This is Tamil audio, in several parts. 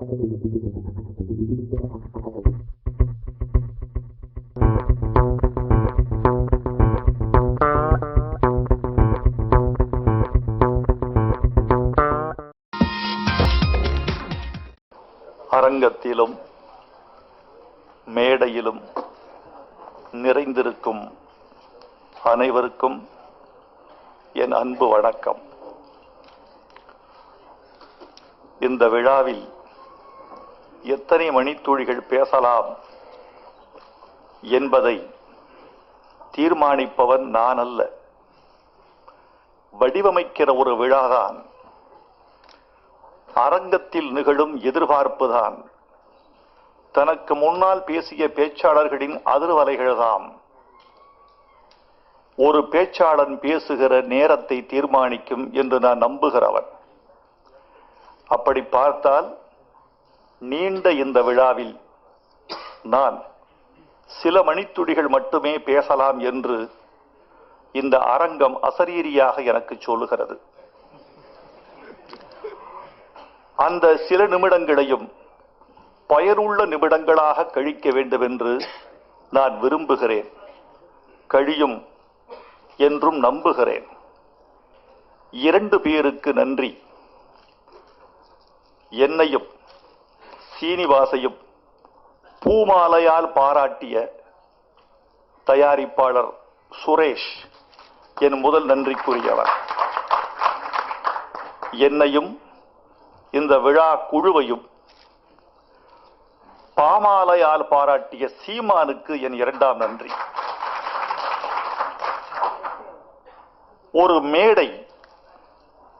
அரங்கத்திலும் மேடையிலும் நிறைந்திருக்கும் அனைவருக்கும் என் அன்பு வணக்கம். இந்த விழாவில் எத்தனை மணித்துளிகள் பேசலாம் என்பதை தீர்மானிப்பவன் நான் அல்ல. வடிவமைக்கிற ஒரு விழாதான், அரங்கத்தில் நிகழும் எதிர்பார்ப்புதான், தனக்கு முன்னால் பேசிய பேச்சாளர்களின் அதிர்வலைகள்தான் ஒரு பேச்சாளன் பேசுகிற நேரத்தை தீர்மானிக்கும் என்று நான் நம்புகிறவன். அப்படி பார்த்தால் நீண்ட இந்த விழாவில் நான் சில மணித்துளிகள் மட்டுமே பேசலாம் என்று இந்த அரங்கம் அசரீரியாக எனக்கு சொல்லுகிறது. அந்த சில நிமிடங்களையும் பயனுள்ள நிமிடங்களாக கழிக்க வேண்டும் என்று நான் விரும்புகிறேன், கழியும் என்றும் நம்புகிறேன். 2 பேருக்கு நன்றி. என்னையும் சீனிவாசையும் பூமாலையால் பாராட்டிய தயாரிப்பாளர் சுரேஷ் என் முதல் நன்றிக்குரியவர். என்னையும் இந்த விழா குழுவையும் பாமாலையால் பாராட்டிய சீமானுக்கு என் 2ஆம் நன்றி. ஒரு மேடை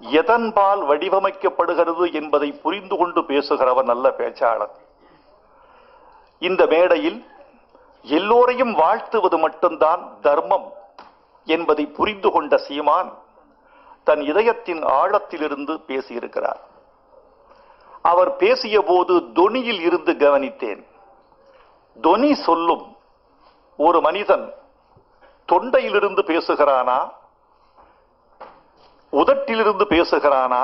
எதன்பால் வடிவமைக்கப்படுகிறது என்பதை புரிந்து கொண்டு பேசுகிறவன் நல்ல பேச்சாளர். இந்த மேடையில் எல்லோரையும் வாழ்த்துவது மட்டும்தான் தர்மம் என்பதை புரிந்து கொண்ட சீமான் தன் இதயத்தின் ஆழத்திலிருந்து பேசியிருக்கிறார். அவர் பேசிய போது தொனியில் இருந்து கவனித்தேன். தொனி சொல்லும் ஒரு மனிதன் தொண்டையிலிருந்து பேசுகிறானா, உதட்டிலிருந்து பேசுகிறானா,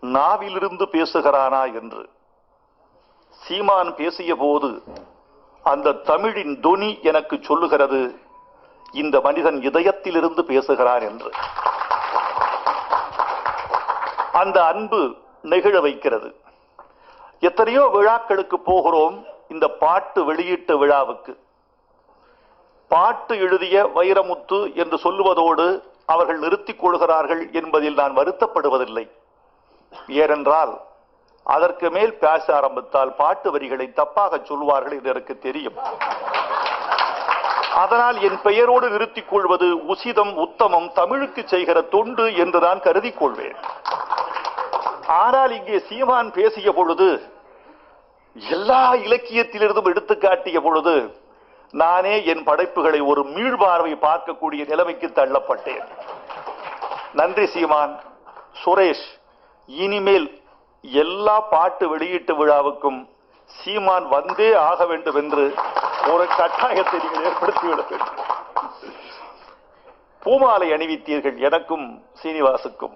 நாவிலிருந்து பேசுகிறானா என்று. சீமான் பேசிய போது அந்த தமிழின் தொனி எனக்கு சொல்லுகிறது, இந்த மனிதன் இதயத்திலிருந்து பேசுகிறார் என்று. அந்த அன்பு நெகிழ வைக்கிறது. எத்தனையோ விழாக்களுக்கு போகிறோம். இந்த பாட்டு வெளியீட்டு விழாவுக்கு பாட்டு எழுதிய வைரமுத்து என்று சொல்லுவதோடு அவர்கள் நிறுத்திக் கொள்கிறார்கள் என்பதில் நான் வருத்தப்படுவதில்லை. ஏனென்றால் அதற்கு மேல் பேச ஆரம்பித்தால் பாட்டு வரிகளை தப்பாக சொல்வார்கள் என்று எனக்கு தெரியும். அதனால் என் பெயரோடு நிறுத்திக் கொள்வது உசிதம், உத்தமம், தமிழுக்கு செய்கிற தொண்டு என்று நான் கருதி கொள்வேன். ஆனால் இங்கே சீமான் பேசிய பொழுது, எல்லா இலக்கியத்திலிருந்தும் எடுத்து காட்டிய பொழுது, நானே என் படைப்புகளை ஒரு மீள்பார்வை பார்க்கக்கூடிய நிலைமைக்கு தள்ளப்பட்டேன். நன்றி சீமான். சுரேஷ், இனிமேல் எல்லா பாட்டு வெளியீட்டு விழாவுக்கும் சீமான் வந்தே ஆக வேண்டும் என்று ஒரு கட்டாயத்தை நீங்கள் ஏற்படுத்திவிட வேண்டும். பூமாலை அணிவித்தீர்கள் எனக்கும் சீனிவாசுக்கும்.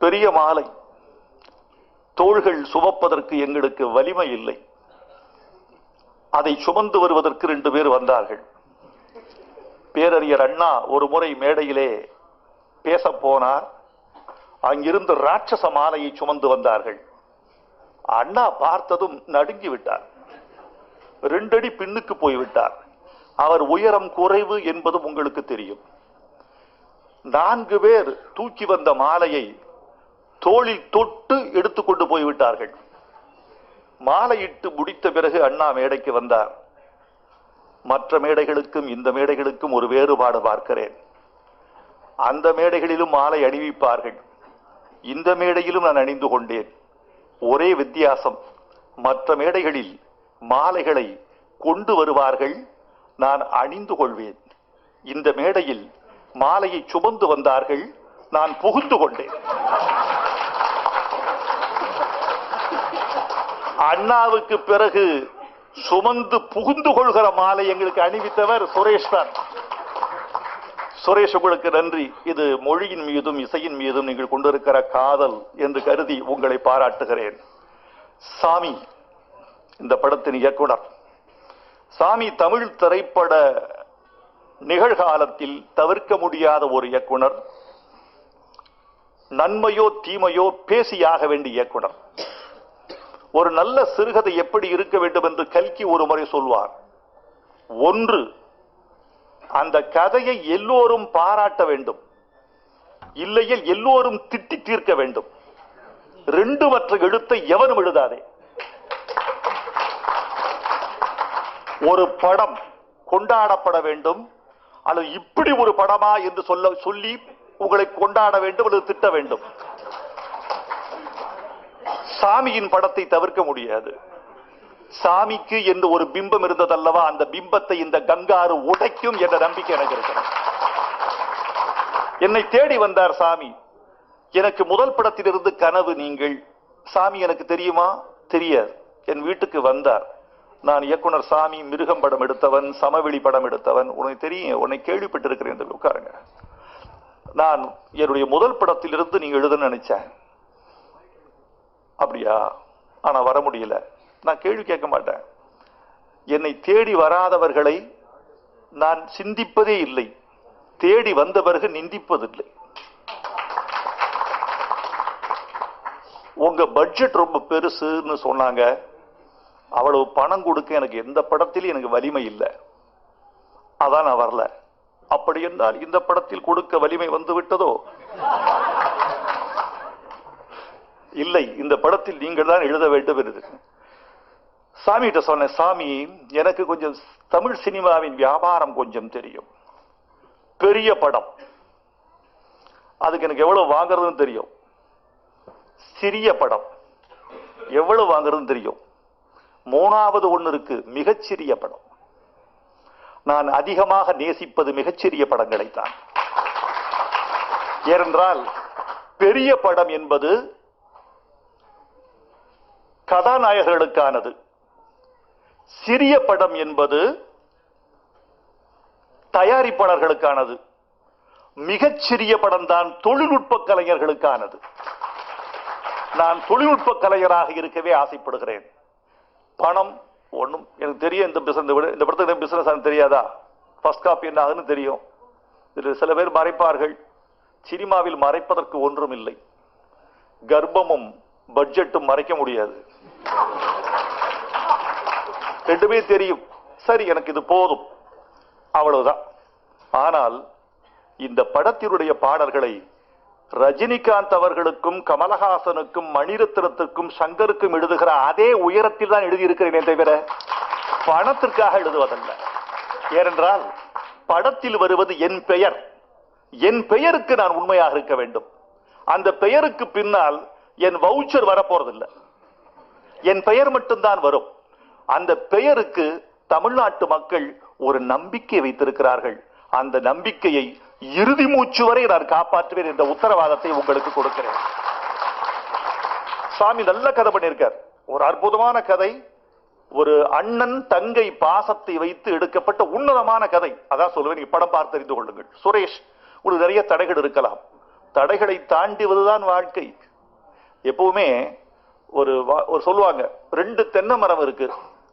பெரிய மாலை, தோள்கள் சுமப்பதற்கு எங்களுக்கு வலிமை இல்லை. அதை சுமந்து வருவதற்கு 2 பேர் வந்தார்கள். பேரறிஞர் அண்ணா ஒரு முறை மேடையிலே பேச போனார். அங்கிருந்து ராட்சச மாலையை சுமந்து வந்தார்கள். அண்ணா பார்த்ததும் நடுங்கி விட்டார். 2 அடி பின்னுக்கு போய்விட்டார். அவர் உயரம் குறைவு என்பதும் உங்களுக்கு தெரியும். 4 பேர் தூக்கி வந்த மாலையை தோளில் தொட்டு எடுத்துக்கொண்டு போய்விட்டார்கள். மாலையிட்டு முடித்த பிறகு அண்ணா மேடைக்கு வந்தார். மற்ற மேடைகளுக்கும் இந்த மேடைகளுக்கும் ஒரு வேறுபாடு பார்க்கிறேன். அந்த மேடைகளிலும் மாலை அணிவிப்பார்கள், இந்த மேடையிலும் நான் அணிந்து கொண்டேன். ஒரே வித்தியாசம், மற்ற மேடைகளில் மாலைகளை கொண்டு வருவார்கள், நான் அணிந்து கொள்வேன். இந்த மேடையில் மாலையை சுமந்து வந்தார்கள், நான் புகுந்து கொண்டேன். அண்ணாவுக்கு பிறகு சுமந்து புகுந்து கொள்கிற மாலை எங்களுக்கு அணிவித்தவர் சுரேஷ் தான். சுரேஷ், உங்களுக்கு நன்றி. இது மொழியின் மீதும் இசையின் மீதும் நீங்கள் கொண்டிருக்கிற காதல் என்று கருதி உங்களை பாராட்டுகிறேன். சாமி இந்த படத்தின் இயக்குனர். சாமி தமிழ் திரைப்பட நிகழ்காலத்தில் தவிர்க்க முடியாத ஒரு இயக்குனர். நன்மையோ தீமையோ பேசியாக வேண்டிய இயக்குனர். ஒரு நல்ல சிறுகதை எப்படி இருக்க வேண்டும் என்று கல்கி ஒரு முறை சொல்வார். ஒன்று, அந்த கதையை எல்லோரும் பாராட்ட வேண்டும், இல்லையில் எல்லோரும் திட்டி தீர்க்க வேண்டும். ரெண்டு மற்ற எழுத்தை எவனும் எழுதாதே. ஒரு படம் கொண்டாடப்பட வேண்டும், அல்லது இப்படி ஒரு படமா என்று சொல்லி உங்களை கொண்டாட வேண்டும் அல்லது திட்ட வேண்டும். சாமியின் படத்தை தவிர்க்க முடியாது. சாமிக்கு என்று ஒரு பிம்பம் இருந்ததல்லவா, அந்த பிம்பத்தை இந்த கங்காரு உடைக்கும் என்ற நம்பிக்கை எனக்கு இருக்கிறது. என்னை தேடி வந்தார் சாமி. எனக்கு முதல் படத்திலிருந்து கனவு நீங்கள். சாமி எனக்கு தெரியுமா? தெரியாது. என் வீட்டுக்கு வந்தார். நான் இயக்குனர் சாமி, மிருகம் படம் எடுத்தவன், சமவெளி படம் எடுத்தவன், உனக்கு தெரியும், உன்னை கேள்விப்பட்டிருக்கிறேன் என்று. உட்காருங்க. நான் என்னுடைய முதல் படத்திலிருந்து நீங்க எழுதுன்னு நினைச்சேன். அப்படியா? ஆனா வர முடியல. நான் கேள்வி கேட்க மாட்டேன். என்னை தேடி வராதவர்களை நான் சிந்திப்பதே இல்லை, தேடி வந்த பிறகு நிந்திப்பதில்லை. உங்க பட்ஜெட் ரொம்ப பெருசுன்னு சொன்னாங்க. அவ்வளவு பணம் கொடுக்க எனக்கு எந்த படத்திலும் எனக்கு வலிமை இல்லை, அதான் நான் வரல. அப்படி என்றால் இந்த படத்தில் கொடுக்க வலிமை வந்து விட்டதோ? இல்லை, இந்த படத்தில் நீங்கள் தான் எழுத வேண்டும் என்று சாமிகிட்ட சொன்னேன். சாமி, எனக்கு கொஞ்சம் தமிழ் சினிமாவின் வியாபாரம் கொஞ்சம் தெரியும். பெரிய படம் அதுக்கு எனக்கு எவ்வளவு வாங்குறதுன்னு தெரியும். சிறிய படம் எவ்வளவு வாங்குறதுன்னு தெரியும். மூணாவது ஒன்று இருக்கு, மிகச்சிறிய படம். நான் அதிகமாக நேசிப்பது மிகச்சிறிய படங்களைத்தான். ஏனென்றால் பெரிய படம் என்பது கதாநாயகர்களுக்கானது, சிறிய படம் என்பது தயாரிப்பாளர்களுக்கானது, மிகச்சிறிய படம் தான் தொழில்நுட்ப கலைஞர்களுக்கானது. நான் தொழில்நுட்ப கலைஞராக இருக்கவே ஆசைப்படுகிறேன். பணம் ஒன்றும் எனக்கு தெரியும். இந்த படத்துக்கு பிசினஸ் தெரியாதா? ஃபர்ஸ்ட் காப்பி என்ன ஆகுன்னு தெரியும். இதில் சில பேர் மறைப்பார்கள். சினிமாவில் மறைப்பதற்கு ஒன்றும் இல்லை. கர்ப்பமும் பட்ஜெட்டும் மறைக்க முடியாது. ரெண்டுமே தெரியும். சரி, எனக்கு இது போதும், அவ்வளவுதான். ஆனால் இந்த படத்தினுடைய பாடல்களை ரஜினிகாந்த் அவர்களுக்கும் கமலஹாசனுக்கும் மணிரத்னத்திற்கும் சங்கருக்கும் எழுதுகிற அதே உயரத்தில் தான் எழுதியிருக்கிறேன் தவிர பணத்திற்காக எழுதுவதல்ல. ஏனென்றால் படத்தில் வருவது என் பெயர். என் பெயருக்கு நான் உண்மையாக இருக்க வேண்டும். அந்த பெயருக்கு பின்னால் என் வவுச்சர் வரப்போறதில்லை, என் பெயர் மட்டும்தான் வரும். அந்த பெயருக்கு தமிழ்நாட்டு மக்கள் ஒரு நம்பிக்கை வைத்திருக்கிறார்கள். அந்த நம்பிக்கையை இறுதி மூச்சு வரை நான் காப்பாற்றுவேன் என்ற உத்தரவாதத்தை உங்களுக்கு கொடுக்கிறேன். சாமி நல்ல கதை பண்ணியிருக்கார். ஒரு அற்புதமான கதை. ஒரு அண்ணன் தங்கை பாசத்தை வைத்து எடுக்கப்பட்ட உன்னதமான கதை. அதான் சொல்லுவேன், படம் பார்த்து தெரிந்து கொள்ளுங்கள். சுரேஷ், ஒரு நிறைய தடைகள் இருக்கலாம், தடைகளை தாண்டிவதுதான் வாழ்க்கை. எப்பவுமே ஒரு சொல்லுவாங்க, ரெண்டு தென்னை மரம் இருக்கு.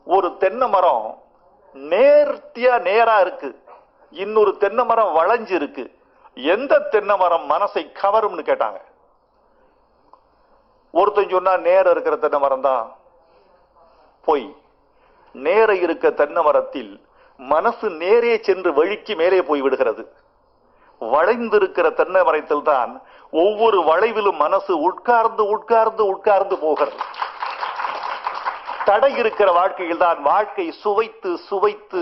ஒரு தென்னை மரம் நேரா இருக்கு, இன்னொரு தென்னை மரம் வளைஞ்சு இருக்கு. எந்த தென்னை மரம் மனசை கவரும்னு கேட்டாங்க. ஒருத்தன் சொன்னா நேர இருக்கிற தென்னை மரம் தான். போய் நேர இருக்க தென்னை மரத்தில் மனசு நேரே சென்று வழிக்கு மேலே போய் விடுகிறது. வளைந்திருக்கிற தென்னை மரத்தில் தான் ஒவ்வொரு வளைவிலும் மனசு உட்கார்ந்து உட்கார்ந்து உட்கார்ந்து போகிறது. தடை இருக்கிற வாழ்க்கையில் தான் வாழ்க்கை சுவைத்து சுவைத்து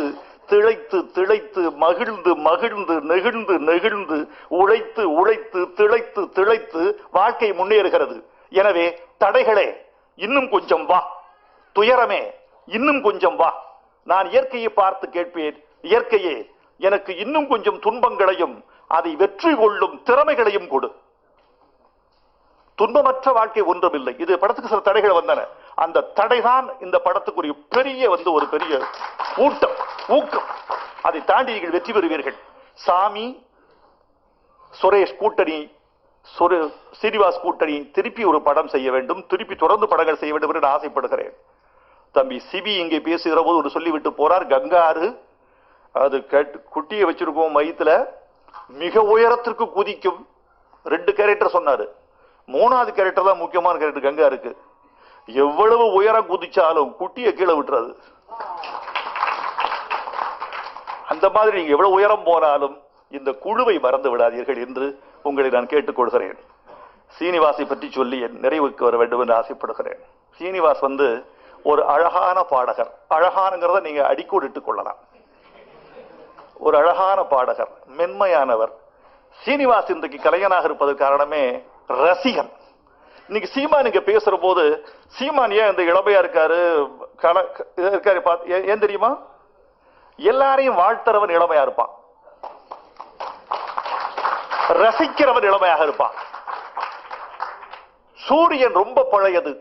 திளைத்து திளைத்து மகிழ்ந்து மகிழ்ந்து நெகிழ்ந்து நெகிழ்ந்து உழைத்து உழைத்து திளைத்து திளைத்து வாழ்க்கை முன்னேறுகிறது. எனவே தடைகளே இன்னும் கொஞ்சம் வா, துயரமே இன்னும் கொஞ்சம் வா. நான் இயற்கையை பார்த்து கேட்பேன், இயற்கையே எனக்கு இன்னும் கொஞ்சம் துன்பங்களையும் அதை வெற்றி கொள்ளும் திறமைகளையும் கொடு. துன்பமற்ற வாழ்க்கை ஒன்றுமில்லை. இது படத்துக்கு சில தடைகள் வந்தன. அந்த தடைதான் இந்த படத்துக்குரிய பெரிய ஒரு பெரிய ஊக்கம். அதை தாண்டி நீங்கள் வெற்றி பெறுவீர்கள். சாமி சுரேஷ் கூட்டணி சீனிவாஸ் கூட்டணி திருப்பி ஒரு படம் செய்ய வேண்டும், திருப்பி தொடர்ந்து படங்கள் செய்ய வேண்டும் என்று ஆசைப்படுகிறேன். தம்பி சிபி இங்கே பேசுகிற போது ஒரு சொல்லிவிட்டு போறார், கங்காறு அது குட்டியை வச்சிருக்கோம் மையத்துல மிக உயரத்திற்கு குதிக்கும். 2 கேரக்டர் சொன்னாரு, 3வது கேரக்டர் தான் முக்கியமான கேரக்டர் கங்கா இருக்கு. எவ்வளவு உயரம் குதிச்சாலும் குட்டியை கீழே விட்டுறது. அந்த மாதிரி நீங்க எவ்வளவு உயரம் போனாலும் இந்த குழுவை மறந்து விடாதீர்கள் என்று உங்களை நான் கேட்டுக்கொள்கிறேன். சீனிவாசை பற்றி சொல்லி நிறைவுக்கு வர வேண்டும் என்று ஆசைப்படுகிறேன். சீனிவாஸ் ஒரு அழகான பாடகர். அழகானங்கிறத நீங்க அடிக்கோடிட்டுக் கொள்ளலாம். ஒரு அழகான பாடகர், மென்மையானவர். சீனிவாஸ் இன்றைக்கு கலைஞனாக இருப்பதற்கு காரணமே ரசிகன். இன்னைக்கு சீமான் இங்க பேசுற போது சீமான் ஏன் இந்த இளமையா இருக்காரு ஏன் தெரியுமா? எல்லாரையும் வாழ்த்துறவன் இளமையா இருப்பான், ரசிக்கிறவன் இளமையாக இருப்பான். சூரியன் ரொம்ப பழையது,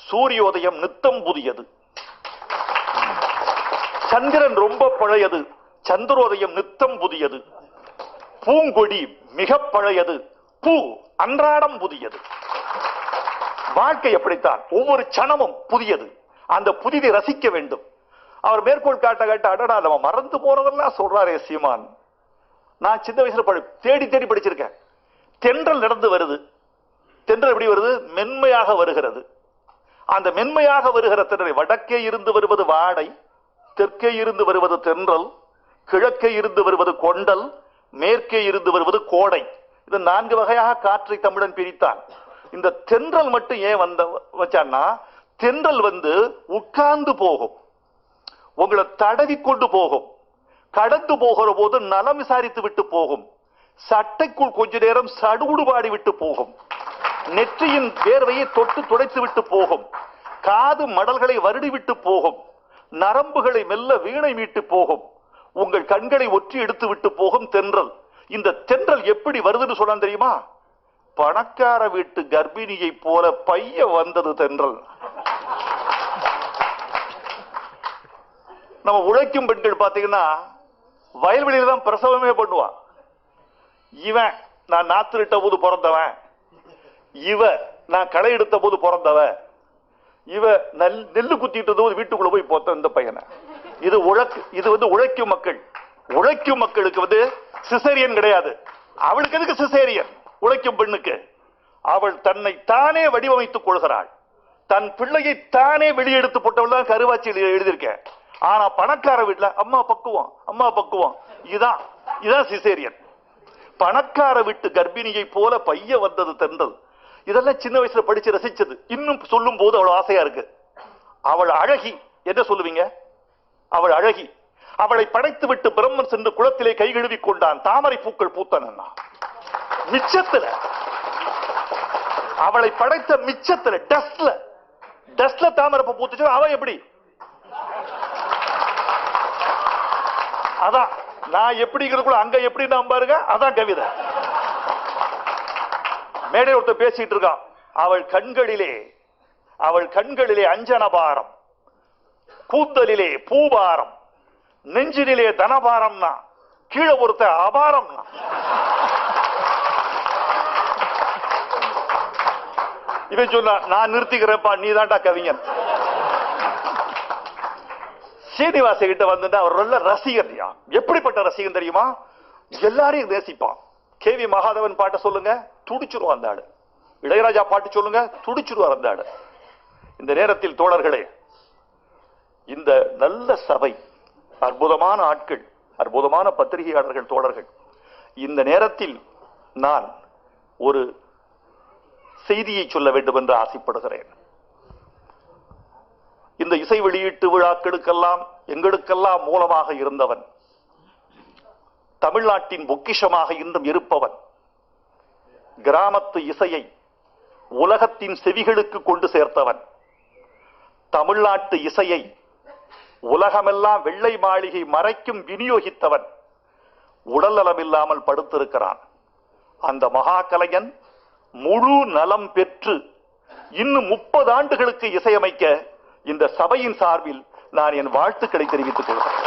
சூரியோதயம் நித்தம் புதியது. சந்திரன் ரொம்ப பழையது, சந்திரோதயம் நித்தம் புதியது. பூங்கொடி மிக பழையது, பூ அன்றாடம் புதியது. வாழ்க்கை எப்படித்தான், ஒவ்வொரு சனமும் புதியது. அந்த புதிதை ரசிக்க வேண்டும். அவர் மேற்கோள் காட்ட அடடா நம்ம மறந்து போனதெல்லாம் சொல்றாரே சீமான். நான் சின்ன வயசுல தேடி தேடி படிச்சிருக்கேன். தென்றல் நடந்து வருது. தென்றல் எப்படி வருது? மென்மையாக வருகிறது. அந்த மென்மையாக வருகிற தென்றலை வடக்கே இருந்து வருவது வாடை, தெற்கே இருந்து வருவது தென்றல், கிழக்கே இருந்து வருவது கொண்டல், மேற்கே இருந்து வருவது கோடை. இது 4 வகையாக காற்றை தமிழன் பிரித்தான். இந்த தென்றல் மட்டும் ஏன் வச்சான்னா, தென்றல் உட்கார்ந்து போகும், உங்களை தடவி கொண்டு போகும், கடந்து போகிற போது நலம் விசாரித்து விட்டு போகும், சட்டைக்குள் கொஞ்ச நேரம் சடுகுடுபாடி விட்டு போகும், நெற்றியின் வேர்வையை தொட்டு துடைத்து விட்டு போகும், காது மடல்களை வருடி விட்டு போகும், நரம்புகளை மெல்ல வீணை மீட்டு போகும், உங்கள் கண்களை ஒற்றி எடுத்து விட்டு போகும் தென்றல். இந்த தென்றல் எப்படி வருதுன்னு சொன்னா தெரியுமா? பணக்கார வீட்டு கர்ப்பிணியை போல பைய வந்தது தென்றல். நம்ம உழைக்கும் பெண்கள் பாத்தீங்கன்னா வயல்வெளியில தான் பிரசவமே பண்ணுவான். இவன் நான் நாத்திரிட்ட போது பிறந்தவன், இவ நான் களை எடுத்த போது பிறந்தவ, இவ நெல்லு குத்திட்டு போது வீட்டுக்குள்ள போய் போத்த இந்த பையனை. இது உழைக்கும் மக்கள். உழைக்கும் மக்களுக்கு சிசேரியன் கிடையாது. அவளுக்கு எதுக்கு சிசேரியன்? உழைக்கும் பெண்ணுக்கு அவள் தன்னை தானே வடிவமைத்துக் கொள்கிறாள். தன் பிள்ளையை தானே வெளியெடுத்து போட்டவள் தான் கருவாச்சியில் எழுதியிருக்கேன். ஆனா பணக்கார வீட்டுல அம்மா பக்குவம், அம்மா பக்குவம். இதான் சிசேரியன். பணக்கார வீட்டு கர்ப்பிணியை போல பைய வந்தது தென்றல். இதெல்லாம் சின்ன வயசுல படிச்சு ரசிச்சது. இன்னும் சொல்லும் போது அவ்வளவு ஆசையா இருக்கு. அவள் அழகி என்ன சொல்லுவீங்க? அவள் அழகி. அவளை படைத்து விட்டு பிரம்மன் சென்று குளத்திலே கை கழுவி கொண்டான். தாமரை பூக்கள் பூத்தன மிச்சத்துல. அவளை படைத்த மிச்சத்துல டஸ்ட்ல தாமரை பூ பூத்துச்சு. அவ எப்படி? அதான் நான் எப்படிங்கிறதுக்குள்ள அங்க எப்படி நான் பாருங்க. அதான் கவிதை. மேடை ஒருத்தர் பேசிட்டு இருக்கான். அவள் கண்களிலே அஞ்சனபாரம், கூந்தலிலே பூபாரம், நெஞ்சினிலே தனபாரம்னா கீழே ஒருத்த அபாரம்னா. இவன் சொன்னா நான் நிறுத்திக்கிறேன்ப்பா, நீ தான்டா கவிஞன். சீனிவாச கிட்ட வந்துட்டா அவர் நல்ல ரசிகன். எப்படிப்பட்ட ரசிகன் தெரியுமா? எல்லாரையும் நேசிப்பான். கேவி மகாதேவன் பாட்டை சொல்லுங்க, துடிச்சிருவான் அந்த ஆடு. இளையராஜா பாட்டு சொல்லுங்க, துடிச்சிருவார் அந்த ஆடு. இந்த நேரத்தில் தோழர்களே, இந்த நல்ல சபை, அற்புதமான ஆட்கள், அற்புதமான பத்திரிகையாளர்கள், தோழர்கள், இந்த நேரத்தில் நான் ஒரு செய்தியை சொல்ல வேண்டும் என்று ஆசைப்படுகிறேன். இந்த இசை வெளியீட்டு விழாக்களுக்கெல்லாம் எங்களுக்கெல்லாம் மூலமாக இருந்தவன், தமிழ்நாட்டின் பொக்கிஷமாக இன்றும் இருப்பவன், கிராமத்து இசையை உலகத்தின் செவிகளுக்கு கொண்டு சேர்த்தவன், தமிழ்நாட்டு இசையை உலகமெல்லாம் வெள்ளை மாளிகை மறைக்கும் விநியோகித்தவன் உடல் நலமில்லாமல் படுத்திருக்கிறான். அந்த மகா கலைஞன் முழு நலம் பெற்று இன்னும் 30 ஆண்டுகளுக்கு இசையமைக்க இந்த சபையின் சார்பில் நான் என் வாழ்த்துக்களை தெரிவித்துக் கொள்கிறேன்.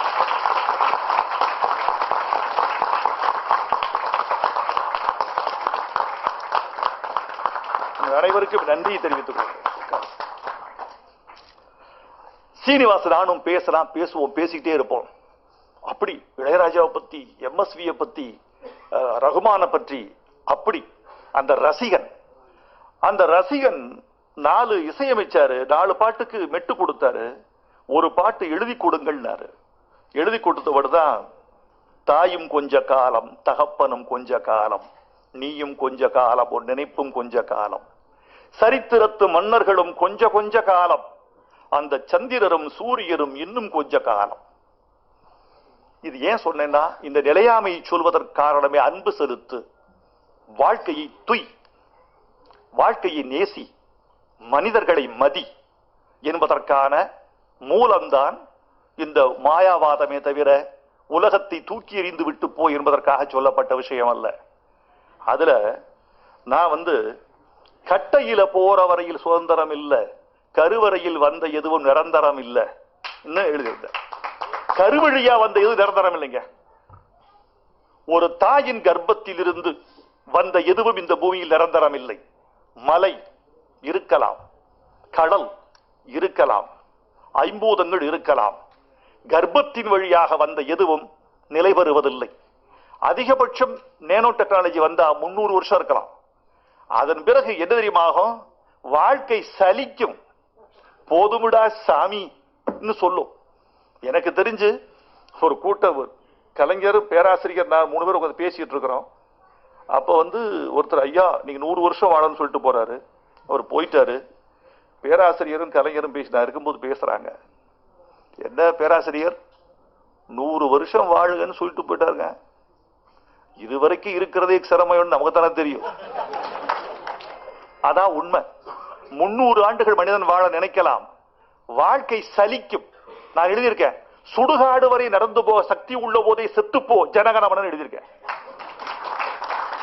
உங்கள் அனைவருக்கும் நன்றியை தெரிவித்துக் கொள்கிறேன். சீனிவாச நானும் பேசலாம், பேசுவோம், பேசிக்கிட்டே இருப்போம். அப்படி இளையராஜாவை பத்தி, எம்எஸ்வியை பத்தி, ரகுமானை பற்றி, அப்படி அந்த ரசிகன் 4 இசையமைச்சாரு, 4 பாட்டுக்கு மெட்டு கொடுத்தாரு, ஒரு பாட்டு எழுதி கொடுங்கள்னாரு. எழுதி கொடுத்தவர்தான் தாயும் கொஞ்ச காலம், தகப்பனும் கொஞ்ச காலம், நீயும் கொஞ்ச காலம், ஒரு நினைப்பும் கொஞ்ச காலம், சரித்திரத்து மன்னர்களும் கொஞ்ச காலம், அந்த சந்திரரும் சூரியரும் இன்னும் கொஞ்ச காலம். இது ஏன் சொன்னேன்னா, இந்த நிலையாமையை சொல்வதற்கு காரணமே அன்பு செலுத்து, வாழ்க்கையை துய், வாழ்க்கையை நேசி, மனிதர்களை மதி என்பதற்கான மூலம்தான் இந்த மாயாவாதமே தவிர உலகத்தை தூக்கி எறிந்து விட்டு போய் என்பதற்காக சொல்லப்பட்ட விஷயம் அல்ல. அதுல நான் கட்டையில போற வரையில் சுதந்திரம் இல்லை, கருவறையில் வந்த எதுவும் நிரந்தரம் இல்லை எழுதியிருந்தேன். கருவழியா வந்த எது நிரந்தரம் இல்லைங்க. ஒரு தாயின் கர்ப்பத்தில் இருந்து வந்த எதுவும் இந்த பூமியில் நிரந்தரம் இல்லை. மலை இருக்கலாம், கடல் இருக்கலாம், ஐம்பூதங்கள் இருக்கலாம், கர்ப்பத்தின் வழியாக வந்த எதுவும் நிலை பெறுவதில்லை. அதிகபட்சம் நேனோ டெக்னாலஜி வந்தா 300 வருஷம் இருக்கலாம். அதன் பிறகு என்ன தெரியுமாகும்? வாழ்க்கை சலிக்கும், போதுமுடா சாமி சொல்லும். எனக்கு தெரிஞ்சு ஒரு கூட்டம், கலைஞர், பேராசிரியர், நான் 3 பேர் உட்காந்து பேசிட்டு இருக்கிறோம். அப்ப ஒருத்தர், ஐயா நீங்க 100 வருஷம் வாழணும்னு சொல்லிட்டு போறாரு. அவர் போயிட்டாரு. பேராசிரியரும் கலைஞரும் பேசினா இருக்கும்போது பேசுறாங்க, என்ன பேராசிரியர் 100 வருஷம் வாழுங்கன்னு சொல்லிட்டு போயிட்டாருங்க, இதுவரைக்கும் இருக்கிறதே சிரமம் நமக்கு தானே தெரியும். அதான் உண்மை. 300 ஆண்டுகள் மனிதன் வாழ நினைக்கலாம், வாழ்க்கை சலிக்கும். நான் எழுதியிருக்கேன், சுடுகாடு வரை நடந்து போ, சக்தி உள்ள போதே செத்துப்போ ஜனகணமனன் எழுதியிருக்கேன்.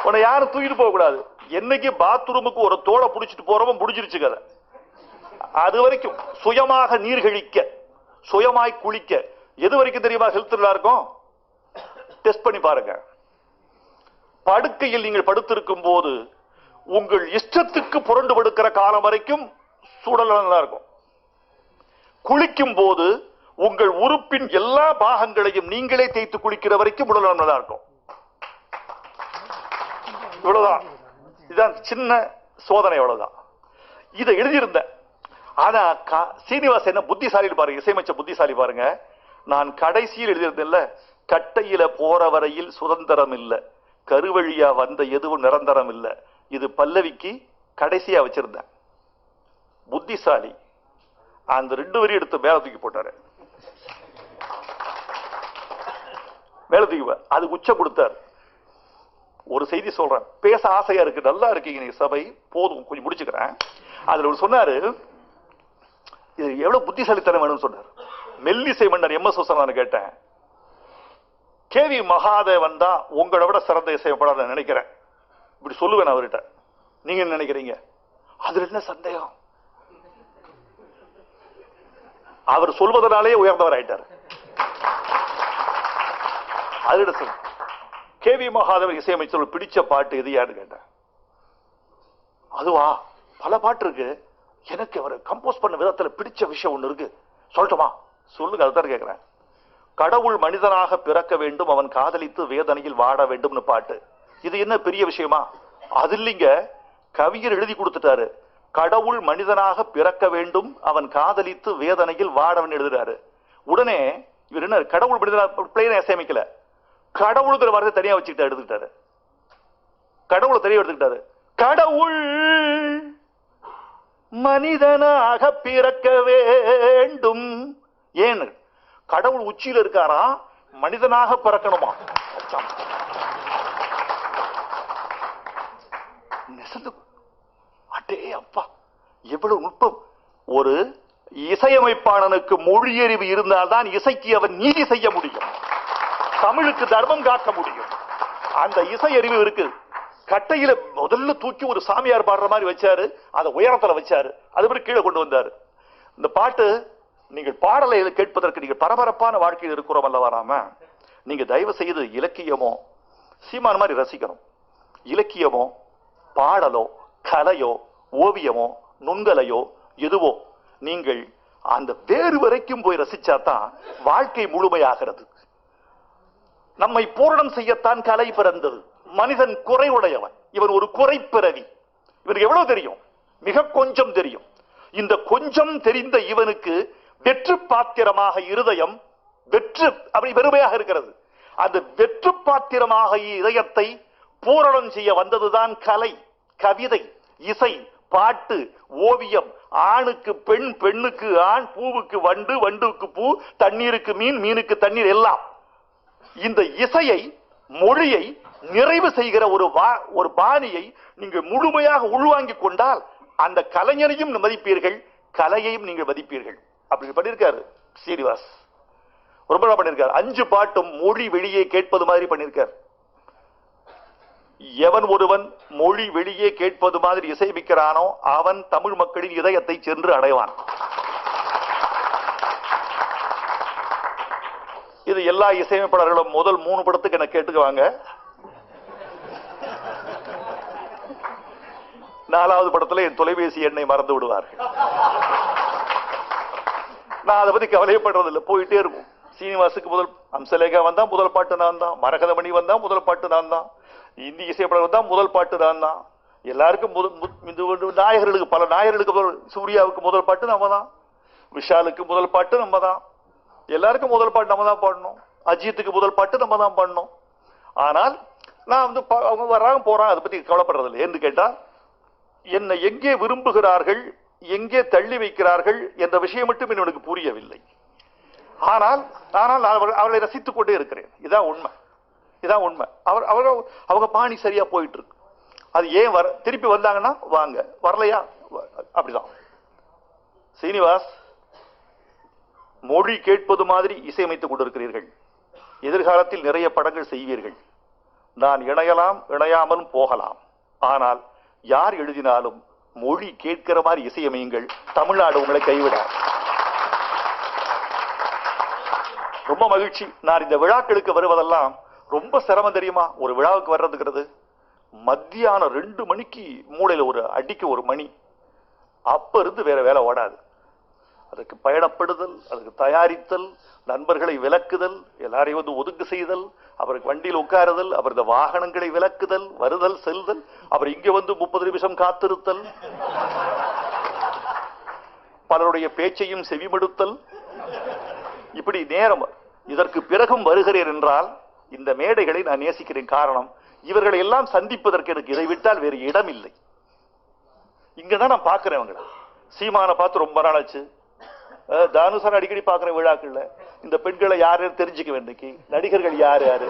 உன்னை யாரும் தூக்கிட்டு போக கூடாது. என்னைக்கு பாத்ரூமுக்கு ஒரு தோலை புடிச்சிட்டு போறவன் புடிச்சிருச்சு கதை. அது வரைக்கும் சுயமாக நீர் கழிக்க, சுயமாய் குளிக்க, எது வரைக்கும் தெரியுமா ஹெல்த் நல்லா இருக்கும்? டெஸ்ட் பண்ணி பாருங்க. படுக்கையில் நீங்கள் படுத்திருக்கும் போது உங்கள் இஷ்டத்துக்கு புரண்டு படுக்கிற காலம் வரைக்கும் சூழல் நல்லா இருக்கும். குளிக்கும் போது உங்கள் உறுப்பின் எல்லா பாகங்களையும் நீங்களே தேய்த்து குளிக்கிற வரைக்கும் உடல் நல்லா இருக்கும். இவ்வளவுதான். இதுதான் சின்ன சோதனை, அவ்வளவுதான். இதை எழுதியிருந்த. ஆனா சீனிவாச என்ன புத்திசாலி பாருங்க, இசையமைச்ச புத்திசாலி பாருங்க. நான் கடைசியில் எழுதியிருந்தேன்ல, கட்டையில போற வரையில் சுதந்திரம் இல்லை, கருவழியா வந்த எதுவும் நிரந்தரம் இல்லை. இது பல்லவிக்கு கடைசியா வச்சிருந்தேன். புத்திசாலி அந்த 2 வரி எடுத்து மேல தூக்கி போட்டாரு. மேல தூக்கி அது உச்சம் கொடுத்தார். ஒரு செய்தி சொல்றேன், பேச ஆசையா இருக்கு, நல்லா இருக்கீங்க நீங்க சபை, போதும் கொஞ்சம் முடிச்சுக்கிறேன். அதுல ஒரு சொன்னாரு, இது எவ்வளவு புத்திசாலித்தனம் வேணும்னு சொன்னார். மெல்லிசை மன்னர் எம்.எஸ். நான் கேட்டேன், கேவி மகாதேவன் தான் உங்களை விட சிறந்த இசையப்பட நினைக்கிறேன், இப்படி சொல்லுவேன் அவர்கிட்ட. நீங்க என்ன நினைக்கிறீங்க? அதுல என்ன சந்தேகம்? அவர் சொல்வதனாலே உயர்ந்தவர் ஆயிட்டார். அதுல கேவி மகாதேவன் இசையமைச்சர் பிடிச்ச பாட்டு எது யாரு கேட்டேன். அதுவா, பல பாட்டு இருக்கு, எனக்கு அவர் கம்போஸ் பண்ண விதத்துல பிடிச்ச விஷயம் ஒண்ணு இருக்கு, சொல்லட்டுமா? சொல்லுங்க. அதுதான் கேட்கிறேன். கடவுள் மனிதனாக பிறக்க வேண்டும், அவன் காதலித்து வேதனையில் வாட வேண்டும்னு பாட்டு. இது என்ன பெரிய விஷயமா? அது இல்லைங்க, கவிஞர் எழுதி கொடுத்துட்டாரு. கடவுள் மனிதனாக பிறக்க வேண்டும், அவன் காதலித்து வேதனையில் வாடவன் எழுதுறாரு. உடனே இவர் என்ன, கடவுள் மனிதனாக பிளேனை இசையமைக்கல, கடவுளுங்கிற வார்த்தை தனியா வச்சுக்கிட்டு எடுத்துக்கிட்டாரு. கடவுளை தனியா எடுத்துக்கிட்டாரு. கடவுள் மனிதனாக பிறக்க வேண்டும். ஏன்? கடவுள் உச்சியில இருக்காரா, மனிதனாக பிறக்கணுமா? அடே அப்பா, எவ்வளவு நுட்பம்! ஒரு இசையமைப்பாளனுக்கு மொழியறிவு இருந்தால்தான் இசைக்கு அவன் நீதி செய்ய முடியும், தமிழுக்கு தர்மம் காக்க முடியும். அந்த இசையறிவு இருக்கு. கட்டையில முதல்ல தூக்கி ஒரு சாமியார் பாடுற மாதிரி வச்சாரு, அதை உயரத்துல வச்சாரு, அது கீழே கொண்டு வந்தாரு. இந்த பாட்டு நீங்கள் பாடலை கேட்பதற்கு நீங்கள் பரபரப்பான வாழ்க்கையில் இருக்கிறோம் அல்ல வராம, நீங்க தயவு செய்து இலக்கியமோ சீமான் மாதிரி ரசிக்கணும். இலக்கியமோ பாடலோ கலையோ ஓவியமோ நுண்கலையோ எதுவோ நீங்கள் அந்த வேறு வரைக்கும் போய் ரசிச்சாதான் வாழ்க்கை முழுமையாகிறது. நம்மை பூரணம் செய்யத்தான் கலை பிறந்தது. மனிதன் குறைவுடையவன், இவன் ஒரு குறைப்பிறவி. இவனுக்கு எவ்வளவு தெரியும்? மிக கொஞ்சம் தெரியும். இந்த கொஞ்சம் தெரிந்த இவனுக்கு வெற்று பாத்திரமாக இருதயம் வெற்று அப்படி வெறுமையாக இருக்கிறது. அந்த வெற்று பாத்திரமாக இதயத்தை பூரணம் செய்ய வந்ததுதான் கலை, கவிதை, இசை, பாட்டு, ஓவியம். ஆணுக்கு பெண், பெண்ணுக்கு ஆண், பூவுக்கு வண்டு, வண்டுக்கு பூ, தண்ணீருக்கு மீன், மீனுக்கு தண்ணீர் எல்லாம். இந்த இசையை, மொழியை நிறைவு செய்கிற ஒரு பாணியை நீங்க முழுமையாக உள்வாங்கிக் கொண்டால் அந்த கலைஞரையும் மதிப்பீர்கள், கலையையும் நீங்கள் மதிப்பீர்கள். அப்படி பண்ணிருக்காரு ஸ்ரீனிவாஸ். ரொம்ப நாள் பண்ணிருக்காரு. 5 பாட்டும் மொழி வெளியே கேட்பது மாதிரி பண்ணிருக்கார். எவன் ஒருவன் மொழி வெளியே கேட்பது மாதிரி இசைமிக்கிறானோ அவன் தமிழ் மக்களின் இதயத்தை சென்று அடைவான். இது எல்லா இசையமைப்பாளர்களும் முதல் 3 படத்துக்கு என்ன கேட்டுக்குவாங்க. 4வது படத்துல என் தொலைபேசி எண்ணை மறந்து விடுவார்கள். நான் அதை பத்தி கவலைப்படுறதில்லை, போயிட்டே இருக்கும். சீனிவாசுக்கு முதல் அம்சலேகா வந்தா முதல் பாட்டு நான் தான், மரகதமணி வந்தா முதல் பாட்டு நான் தான், இந்தி இசைப்படம் வந்தா முதல் பாட்டு நான் தான். எல்லாருக்கும் நாயகர்களுக்கு, பல நாயகர்களுக்கு, சூர்யாவுக்கு முதல் பாட்டு நம்ம தான், விஷாலுக்கு முதல் பாட்டு நம்ம தான், எல்லாருக்கும் முதல் பாட்டு நம்ம தான் பாடணும், அஜித்துக்கு முதல் பாட்டு நம்ம தான் பாடணும். ஆனால் நான் அவங்க வர்றாங்க போறாங்க, அதை பத்தி கவலைப்படுறதில்லை. ஏன்னு கேட்டா என்னை எங்கே விரும்புகிறார்கள், எங்கே தள்ளி வைக்கிறார்கள் என்ற விஷயம் மட்டும் எனக்கு புரியவில்லை. ஆனால் நான் அவர்களை ரசித்துக் கொண்டே இருக்கிறேன். இதான் உண்மை, இதான் உண்மை. அவங்க பாணி சரியா போயிட்டு இருக்கு. அது ஏன் திருப்பி வந்தாங்கன்னா வாங்க, வரலையா அப்படிதான். சீனிவாஸ், மொழி கேட்பது மாதிரி இசையமைத்துக் கொண்டிருக்கிறீர்கள். எதிர்காலத்தில் நிறைய படங்கள் செய்வீர்கள். நான் இணையலாம், இணையாமலும் போகலாம். ஆனால் யார் எழுதினாலும் மொழி கேட்கிற மாதிரி இசையமையுங்கள். தமிழ்நாடு உங்களை கைவிட. ரொம்ப மகிழ்ச்சி. நான் இந்த விழாக்களுக்கு வருவதெல்லாம் ரொம்ப சிரமம் தெரியுமா? ஒரு விழாவுக்கு வர்றதுங்கிறது மத்தியானம் 2 மணிக்கு மூளையில ஒரு அடிக்கு ஒரு மணி, அப்ப இருந்து வேற வேலை ஓடாது. அதுக்கு பயணப்படுதல், அதுக்கு தயாரித்தல், நண்பர்களை விலக்குதல், எல்லாரையும் ஒதுக்கு செய்தல், அவருக்கு வண்டியில் உட்காருதல், அவரது வாகனங்களை விலக்குதல், வருதல் செல்தல், அவர் இங்க 30 நிமிஷம் காத்திருத்தல், பலருடைய பேச்சையும் செவிமடுத்தல், இப்படி நேரம். இதற்கு பிறகும் வருகிறேன் என்றால் இந்த மேடைகளை நான் நேசிக்கிறேன். காரணம், இவர்களை எல்லாம் சந்திப்பதற்கு எனக்கு இதை விட்டால் வேறு இடம் இல்லை. இங்கதான் நான் பார்க்கிறேன். சீமானை பார்த்து ரொம்ப நாள் ஆச்சு. தானுசார் அடிக்கடி பார்க்கிற விழாக்கள்ல இந்த பெண்களை யாரு தெரிஞ்சுக்க வேண்டிய, நடிகர்கள் யாரு யாரு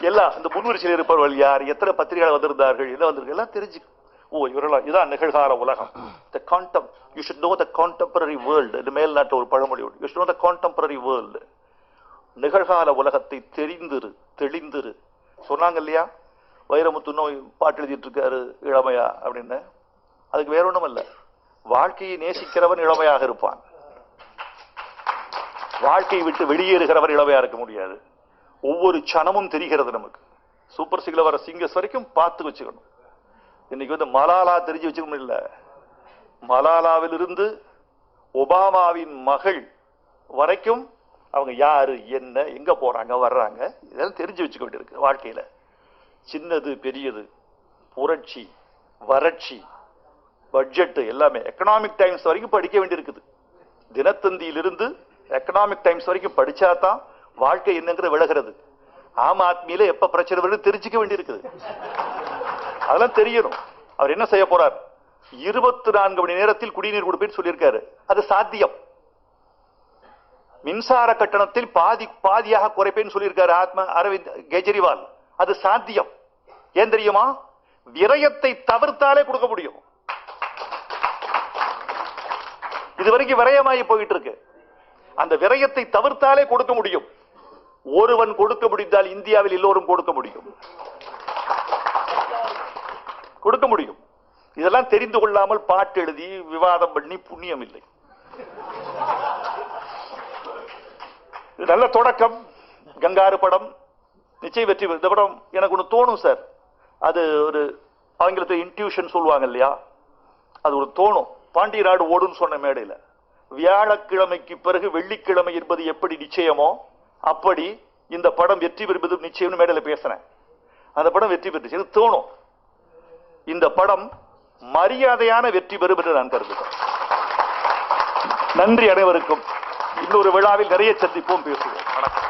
எல்லாம், இந்த முன்வரிசையில் இருப்பவர்கள் யார், எத்தனை பத்திரிகைகள் வந்திருந்தார்கள், என்ன வந்திருக்கு எல்லாம் தெரிஞ்சு. ஓ, இவரெல்லாம் இதான் நிகழ்கால உலகம். The contempt, you should know the contemporary world. இது மேல் நாட்டு ஒரு பழமொழி. You should know the contemporary world. நிகழ்கால உலகத்தை தெரிந்திரு, தெளிந்திரு. சொன்னாங்க இல்லையா, வைரமுத்து நோய் பாட்டு எழுதிட்டு இருக்காரு இளமையா அப்படின்னு. அதுக்கு வேற ஒண்ணும் இல்ல, வாழ்க்கையை நேசிக்கிறவன் இளமையாக இருப்பான். வாழ்க்கையை விட்டு வெளியேறுகிறவர் இளமையா இருக்க முடியாது. ஒவ்வொரு சனமும் தெரிகிறது நமக்கு. சூப்பர் சிங்கர்ல வர சிங்கர்ஸ் வரைக்கும் பார்த்து வச்சுக்கணும். இன்னைக்கு மலாலா தெரிஞ்சு வச்சுக்கணும் இல்ல, மலாலாவில் இருந்து ஒபாமாவின் மகள் வரைக்கும் அவங்க யாரு, என்ன, எங்க போறாங்க, வர்றாங்க, இதெல்லாம் தெரிஞ்சு வச்சுக்க வேண்டியிருக்கு வாழ்க்கையில. சின்னது பெரியது, புரட்சி, வறட்சி, பட்ஜெட் எல்லாமே எக்கனாமிக் டைம்ஸ் வரைக்கும் படிக்க வேண்டியிருக்குது. தினத்தந்தியிலிருந்து எக்கனாமிக் டைம்ஸ் வரைக்கும் படிச்சாதான் வாழ்க்கை என்னங்கிறது விலகிறது. ஆம் ஆத்மியில எப்ப பிரச்சனை வருது தெரிஞ்சுக்க வேண்டியிருக்குது. அதெல்லாம் தெரியணும். அவர் என்ன செய்ய போறார்? 24 மணி நேரத்தில் குடிநீர் கொடுப்பேன்னு சொல்லியிருக்காரு. அது சாத்தியம். மின்சார கட்டணத்தில் பாதியாக குறைப்பேன்னு சொல்லியிருக்காரு அரவிந்த் கெஜ்ரிவால். அது சாத்தியம். ஏன் தெரியுமா? விரயத்தை தவிர்த்தாலே கொடுக்க முடியும். இதுவரைக்கும் விரயமாகி போயிட்டு இருக்கு. அந்த விரயத்தை தவிர்த்தாலே கொடுக்க முடியும். ஒருவன் கொடுக்க முடிந்தால் இந்தியாவில் எல்லோரும் கொடுக்க முடியும், கொடுக்க முடியும். இதெல்லாம் தெரிந்து கொள்ளாமல் பாட்டு எழுதி விவாதம் பண்ணி புண்ணியம் இல்லை. நல்ல தொடக்கம். கங்காரு படம் நிச்சயம் வெற்றி பெறும். இந்த படம் எனக்கு ஒன்று தோணும் சார், அது ஒரு ஆங்கிலத்தை இன்ட்யூஷன் சொல்லுவாங்க இல்லையா, அது ஒரு தோணும். பாண்டிய நாடு ஓடுன்னு சொன்ன மேடையில் வியாழக்கிழமைக்கு பிறகு வெள்ளிக்கிழமை என்பது எப்படி நிச்சயமோ அப்படி இந்த படம் வெற்றி பெறுவது நிச்சயம் மேடையில் பேசுறேன். அந்த படம் வெற்றி பெற்று தோணும். இந்த படம் மரியாதையான வெற்றி பெறும் என்று நான் கருதுகிறேன். நன்றி அனைவருக்கும். இன்னொரு விழாவில் நிறைய சந்திப்போம், பேசுவோம். வணக்கம்.